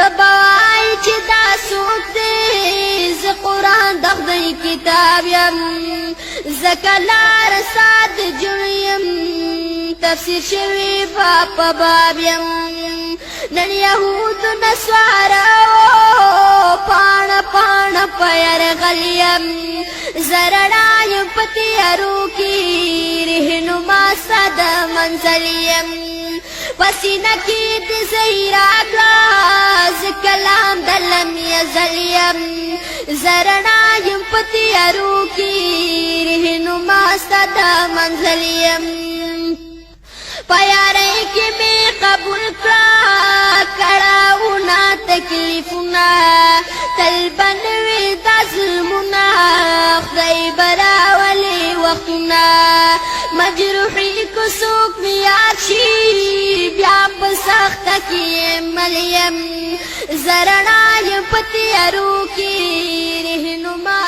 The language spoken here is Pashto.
تبای چې دا څوک دی ز قرآن د خدای کتاب یم زکه لار سات جوړ یم تفسیر شوی په باب یم نن یهود نصارا پاڼه پاڼه په یرغل یم زرړا یم په تیارو کې رهنما ستا د منزل یم پسینه کې د زهیرا ګلاس کلام د لم یزل یم زرړا یم په تیارو کې رهنما ستا د منزل یم پیارے کی میں قبول کړه کړهونه تکلیفونه تل بنوي دا ظلمونه خدای براولي وختونه مجروحي کو څوک مې یاد شي بیا په سخته کې مل یم زرړا یم په تیارو کې رهنما